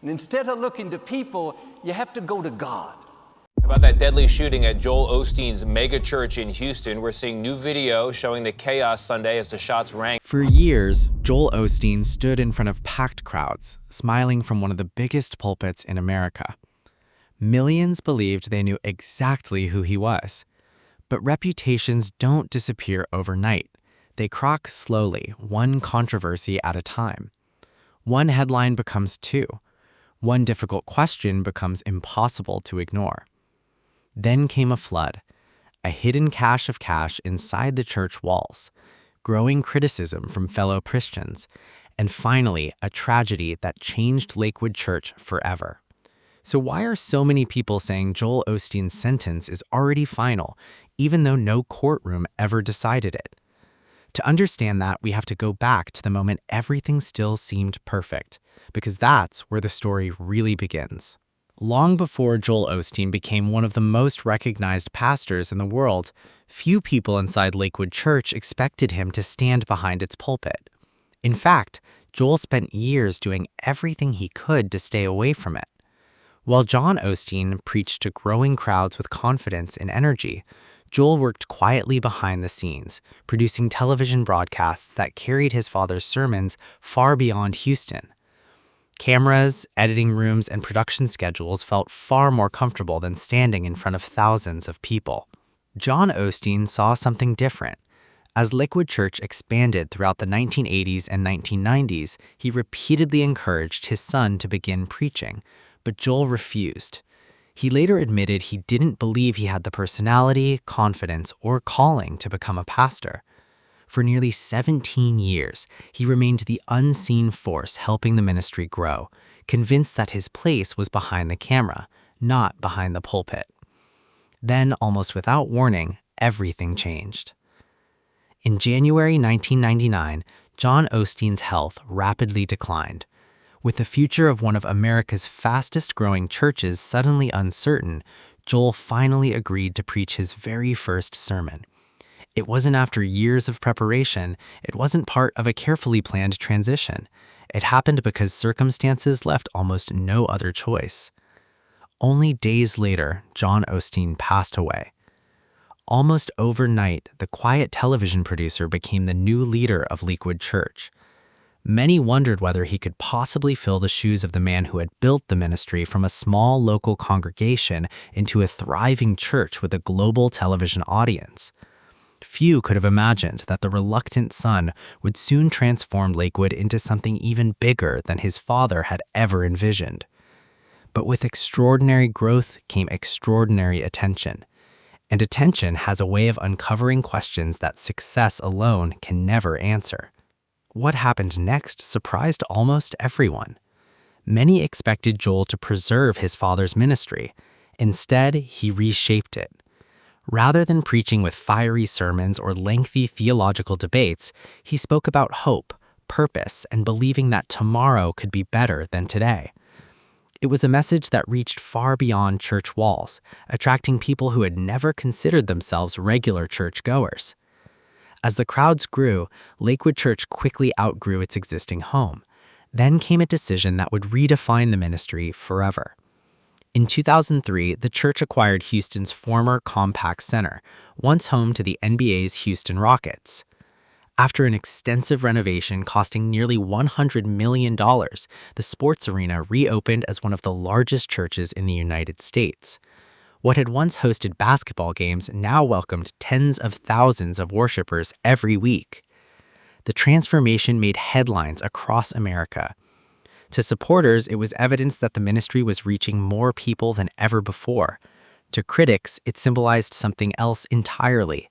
And instead of looking to people, you have to go to God. About that deadly shooting at Joel Osteen's mega church in Houston, we're seeing new video showing the chaos Sunday as the shots rang. For years, Joel Osteen stood in front of packed crowds, smiling from one of the biggest pulpits in America. Millions believed they knew exactly who he was. But reputations don't disappear overnight. They crock slowly, one controversy at a time. One headline becomes two. One difficult question becomes impossible to ignore. Then came a flood, a hidden cache of cash inside the church walls, growing criticism from fellow Christians, and finally, a tragedy that changed Lakewood Church forever. So why are so many people saying Joel Osteen's sentence is already final, even though no courtroom ever decided it? To understand that, we have to go back to the moment everything still seemed perfect, because that's where the story really begins. Long before Joel Osteen became one of the most recognized pastors in the world, few people inside Lakewood Church expected him to stand behind its pulpit. In fact, Joel spent years doing everything he could to stay away from it. While John Osteen preached to growing crowds with confidence and energy, Joel worked quietly behind the scenes, producing television broadcasts that carried his father's sermons far beyond Houston. Cameras, editing rooms, and production schedules felt far more comfortable than standing in front of thousands of people. John Osteen saw something different. As Lakewood Church expanded throughout the 1980s and 1990s, he repeatedly encouraged his son to begin preaching, but Joel refused. He later admitted he didn't believe he had the personality, confidence, or calling to become a pastor. For nearly 17 years, he remained the unseen force helping the ministry grow, convinced that his place was behind the camera, not behind the pulpit. Then, almost without warning, everything changed. In January 1999, John Osteen's health rapidly declined. With the future of one of America's fastest-growing churches suddenly uncertain, Joel finally agreed to preach his very first sermon. It wasn't after years of preparation. It wasn't part of a carefully planned transition. It happened because circumstances left almost no other choice. Only days later, John Osteen passed away. Almost overnight, the quiet television producer became the new leader of Lakewood Church. Many wondered whether he could possibly fill the shoes of the man who had built the ministry from a small local congregation into a thriving church with a global television audience. Few could have imagined that the reluctant son would soon transform Lakewood into something even bigger than his father had ever envisioned. But with extraordinary growth came extraordinary attention. And attention has a way of uncovering questions that success alone can never answer. What happened next surprised almost everyone. Many expected Joel to preserve his father's ministry. Instead, he reshaped it. Rather than preaching with fiery sermons or lengthy theological debates, he spoke about hope, purpose, and believing that tomorrow could be better than today. It was a message that reached far beyond church walls, attracting people who had never considered themselves regular churchgoers. As the crowds grew, Lakewood Church quickly outgrew its existing home. Then came a decision that would redefine the ministry forever. In 2003, the church acquired Houston's former Compaq Center, once home to the NBA's Houston Rockets. After an extensive renovation costing nearly $100 million, the sports arena reopened as one of the largest churches in the United States. What had once hosted basketball games now welcomed tens of thousands of worshipers every week. The transformation made headlines across America. To supporters, it was evidence that the ministry was reaching more people than ever before. To critics, it symbolized something else entirely.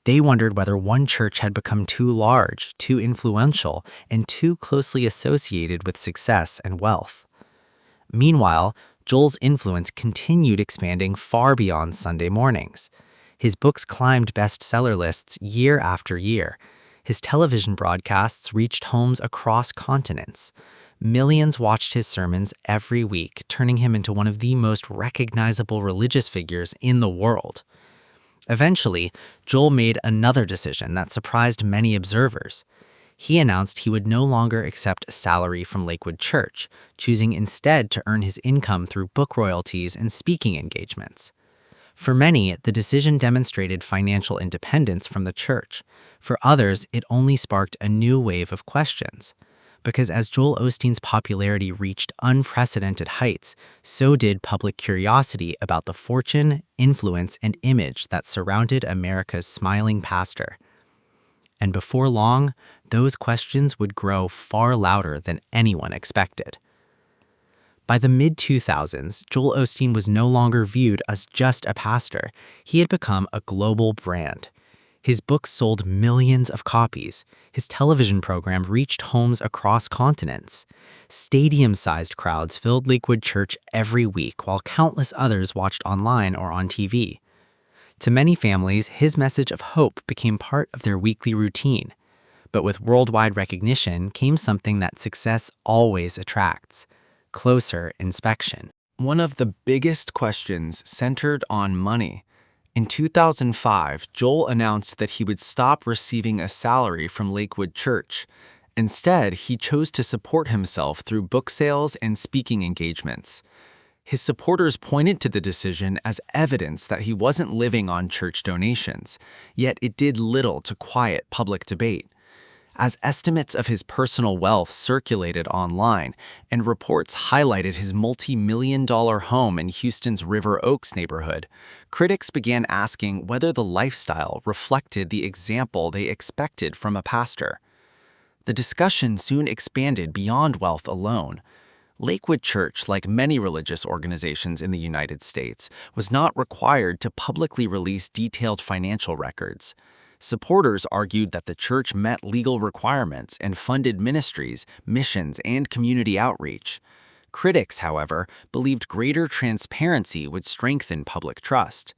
They wondered whether one church had become too large, too influential, and too closely associated with success and wealth. Meanwhile, Joel's influence continued expanding far beyond Sunday mornings. His books climbed bestseller lists year after year. His television broadcasts reached homes across continents. Millions watched his sermons every week, turning him into one of the most recognizable religious figures in the world. Eventually, Joel made another decision that surprised many observers. He announced he would no longer accept a salary from Lakewood Church, choosing instead to earn his income through book royalties and speaking engagements. For many, the decision demonstrated financial independence from the church. For others, it only sparked a new wave of questions. Because as Joel Osteen's popularity reached unprecedented heights, so did public curiosity about the fortune, influence, and image that surrounded America's smiling pastor. And before long, those questions would grow far louder than anyone expected. By the mid-2000s, Joel Osteen was no longer viewed as just a pastor. He had become a global brand. His books sold millions of copies. His television program reached homes across continents. Stadium-sized crowds filled Lakewood Church every week, while countless others watched online or on TV. To many families, his message of hope became part of their weekly routine. But with worldwide recognition came something that success always attracts: closer inspection. One of the biggest questions centered on money. In 2005, Joel announced that he would stop receiving a salary from Lakewood Church. Instead, he chose to support himself through book sales and speaking engagements. His supporters pointed to the decision as evidence that he wasn't living on church donations, yet it did little to quiet public debate. As estimates of his personal wealth circulated online and reports highlighted his multi-million-dollar home in Houston's River Oaks neighborhood, critics began asking whether the lifestyle reflected the example they expected from a pastor. The discussion soon expanded beyond wealth alone. Lakewood Church, like many religious organizations in the United States, was not required to publicly release detailed financial records. Supporters argued that the church met legal requirements and funded ministries, missions, and community outreach. Critics, however, believed greater transparency would strengthen public trust.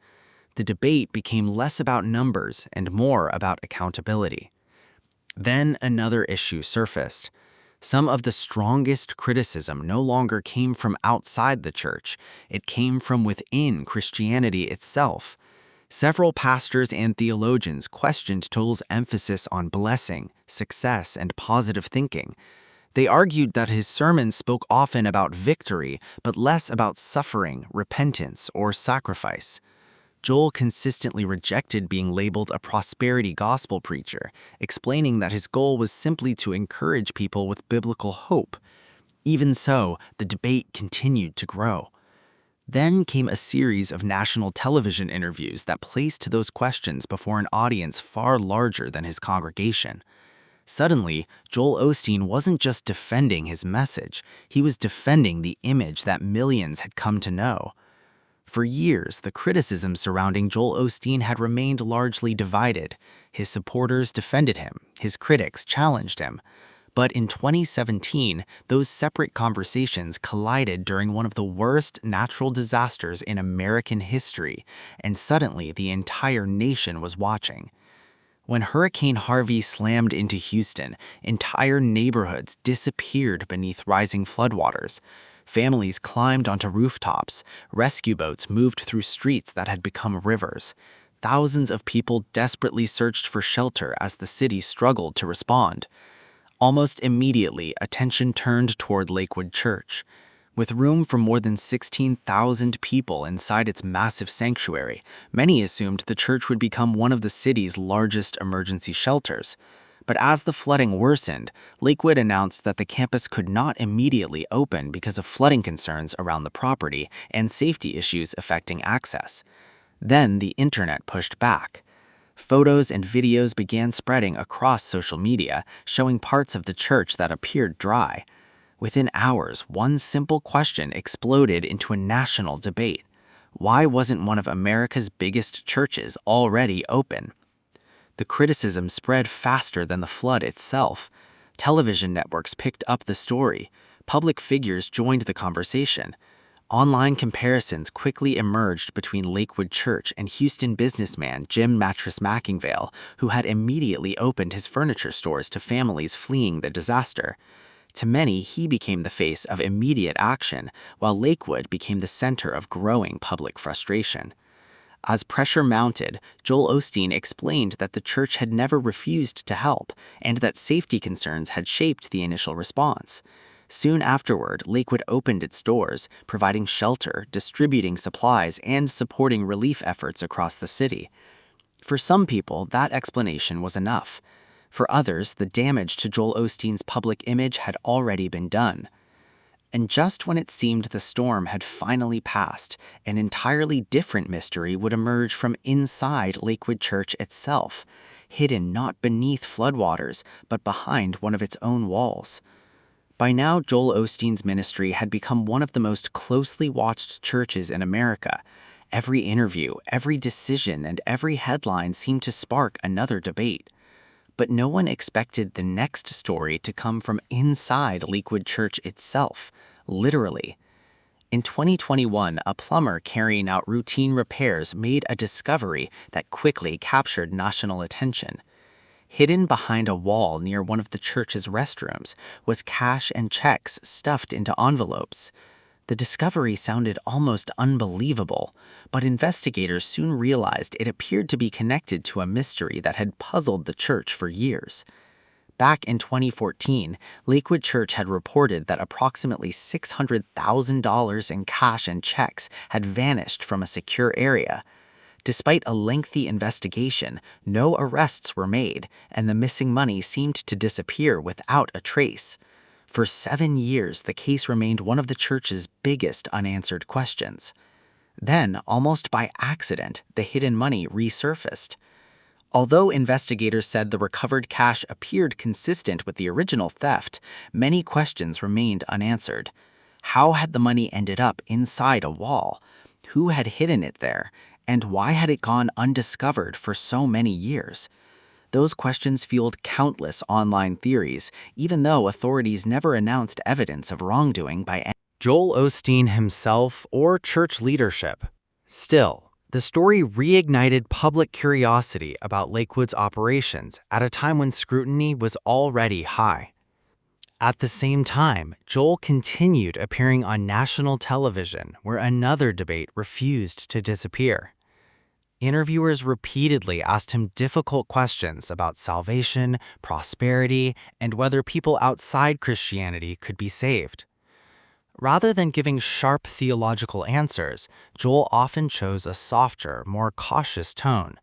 The debate became less about numbers and more about accountability. Then another issue surfaced. Some of the strongest criticism no longer came from outside the church. It came from within Christianity itself. Several pastors and theologians questioned Joel's emphasis on blessing, success, and positive thinking. They argued that his sermons spoke often about victory, but less about suffering, repentance, or sacrifice. Joel consistently rejected being labeled a prosperity gospel preacher, explaining that his goal was simply to encourage people with biblical hope. Even so, the debate continued to grow. Then came a series of national television interviews that placed those questions before an audience far larger than his congregation. Suddenly, Joel Osteen wasn't just defending his message, he was defending the image that millions had come to know. For years, the criticism surrounding Joel Osteen had remained largely divided. His supporters defended him, his critics challenged him. But in 2017, those separate conversations collided during one of the worst natural disasters in American history, and suddenly the entire nation was watching. When Hurricane Harvey slammed into Houston, entire neighborhoods disappeared beneath rising floodwaters. Families climbed onto rooftops, rescue boats moved through streets that had become rivers. Thousands of people desperately searched for shelter as the city struggled to respond. Almost immediately, attention turned toward Lakewood Church. With room for more than 16,000 people inside its massive sanctuary, many assumed the church would become one of the city's largest emergency shelters. But as the flooding worsened, Lakewood announced that the campus could not immediately open because of flooding concerns around the property and safety issues affecting access. Then the internet pushed back. Photos and videos began spreading across social media, showing parts of the church that appeared dry. Within hours, one simple question exploded into a national debate. Why wasn't one of America's biggest churches already open? The criticism spread faster than the flood itself. Television networks picked up the story. Public figures joined the conversation. Online comparisons quickly emerged between Lakewood Church and Houston businessman Jim Mattress Mackingvale, who had immediately opened his furniture stores to families fleeing the disaster. To many, he became the face of immediate action, while Lakewood became the center of growing public frustration. As pressure mounted, Joel Osteen explained that the church had never refused to help and that safety concerns had shaped the initial response. Soon afterward, Lakewood opened its doors, providing shelter, distributing supplies, and supporting relief efforts across the city. For some people, that explanation was enough. For others, the damage to Joel Osteen's public image had already been done. And just when it seemed the storm had finally passed, an entirely different mystery would emerge from inside Lakewood Church itself, hidden not beneath floodwaters, but behind one of its own walls. By now, Joel Osteen's ministry had become one of the most closely watched churches in America. Every interview, every decision, and every headline seemed to spark another debate. But no one expected the next story to come from inside Lakewood Church itself, literally. In 2021, a plumber carrying out routine repairs made a discovery that quickly captured national attention. Hidden behind a wall near one of the church's restrooms was cash and checks stuffed into envelopes. The discovery sounded almost unbelievable, but investigators soon realized it appeared to be connected to a mystery that had puzzled the church for years. Back in 2014, Lakewood Church had reported that approximately $600,000 in cash and checks had vanished from a secure area. Despite a lengthy investigation, no arrests were made, and the missing money seemed to disappear without a trace. For 7 years, the case remained one of the church's biggest unanswered questions. Then, almost by accident, the hidden money resurfaced. Although investigators said the recovered cash appeared consistent with the original theft, many questions remained unanswered. How had the money ended up inside a wall? Who had hidden it there? And why had it gone undiscovered for so many years? Those questions fueled countless online theories, even though authorities never announced evidence of wrongdoing by any. Joel Osteen himself or church leadership. Still, the story reignited public curiosity about Lakewood's operations at a time when scrutiny was already high. At the same time, Joel continued appearing on national television, where another debate refused to disappear. Interviewers repeatedly asked him difficult questions about salvation, prosperity, and whether people outside Christianity could be saved. Rather than giving sharp theological answers, Joel often chose a softer, more cautious tone.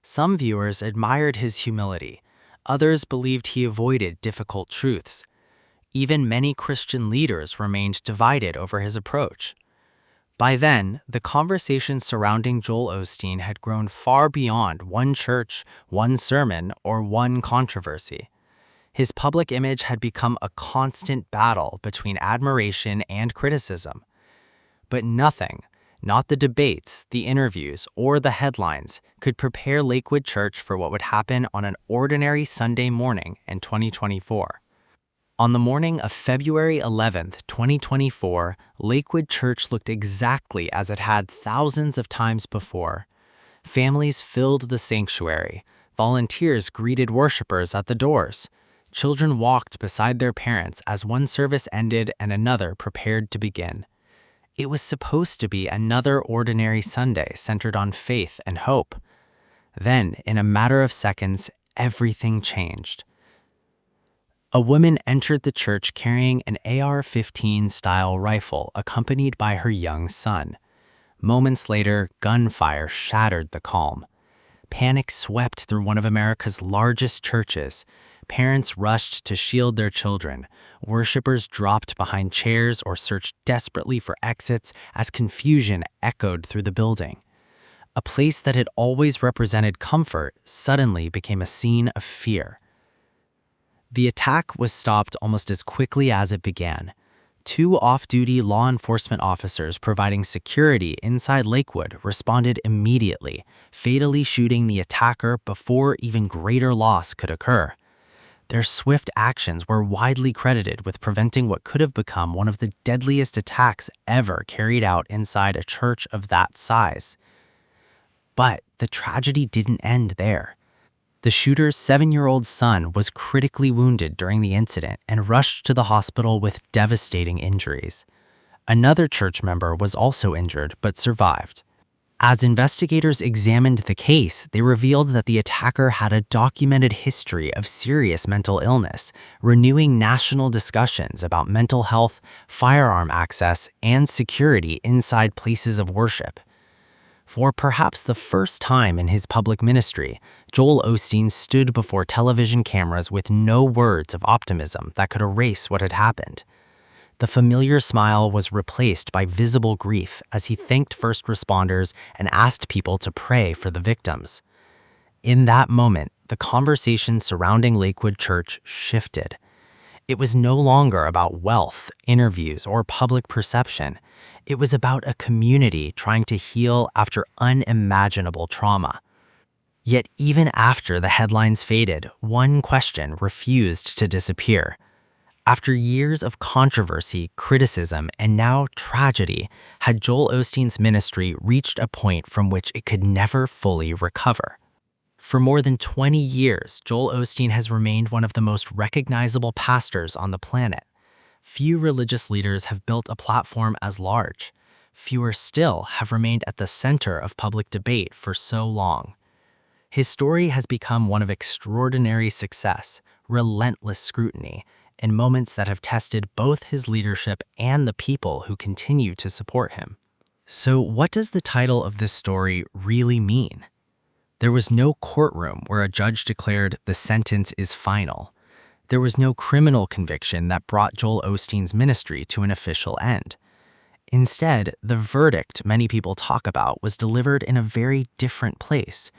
Some viewers admired his humility. Others believed he avoided difficult truths. Even many Christian leaders remained divided over his approach. By then, the conversation surrounding Joel Osteen had grown far beyond one church, one sermon, or one controversy. His public image had become a constant battle between admiration and criticism. But nothing, not the debates, the interviews, or the headlines, could prepare Lakewood Church for what would happen on an ordinary Sunday morning in 2024. On the morning of February 11, 2024, Lakewood Church looked exactly as it had thousands of times before. Families filled the sanctuary. Volunteers greeted worshipers at the doors. Children walked beside their parents as one service ended and another prepared to begin. It was supposed to be another ordinary Sunday centered on faith and hope. Then, in a matter of seconds, everything changed. A woman entered the church carrying an AR-15 style rifle accompanied by her young son. Moments later, gunfire shattered the calm. Panic swept through one of America's largest churches. Parents rushed to shield their children. Worshippers dropped behind chairs or searched desperately for exits as confusion echoed through the building. A place that had always represented comfort suddenly became a scene of fear. The attack was stopped almost as quickly as it began. 2 off-duty law enforcement officers providing security inside Lakewood responded immediately, fatally shooting the attacker before even greater loss could occur. Their swift actions were widely credited with preventing what could have become one of the deadliest attacks ever carried out inside a church of that size. But the tragedy didn't end there. The shooter's 7-year-old son was critically wounded during the incident and rushed to the hospital with devastating injuries. Another church member was also injured but survived. As investigators examined the case, they revealed that the attacker had a documented history of serious mental illness, renewing national discussions about mental health, firearm access, and security inside places of worship. For perhaps the first time in his public ministry, Joel Osteen stood before television cameras with no words of optimism that could erase what had happened. The familiar smile was replaced by visible grief as he thanked first responders and asked people to pray for the victims. In that moment, the conversation surrounding Lakewood Church shifted. It was no longer about wealth, interviews, or public perception. It was about a community trying to heal after unimaginable trauma. Yet even after the headlines faded, one question refused to disappear. After years of controversy, criticism, and now tragedy, had Joel Osteen's ministry reached a point from which it could never fully recover? For more than 20 years, Joel Osteen has remained one of the most recognizable pastors on the planet. Few religious leaders have built a platform as large. Fewer still have remained at the center of public debate for so long. His story has become one of extraordinary success, relentless scrutiny, and moments that have tested both his leadership and the people who continue to support him. So what does the title of this story really mean? There was no courtroom where a judge declared the sentence is final. There was no criminal conviction that brought Joel Osteen's ministry to an official end. Instead, the verdict many people talk about was delivered in a very different place,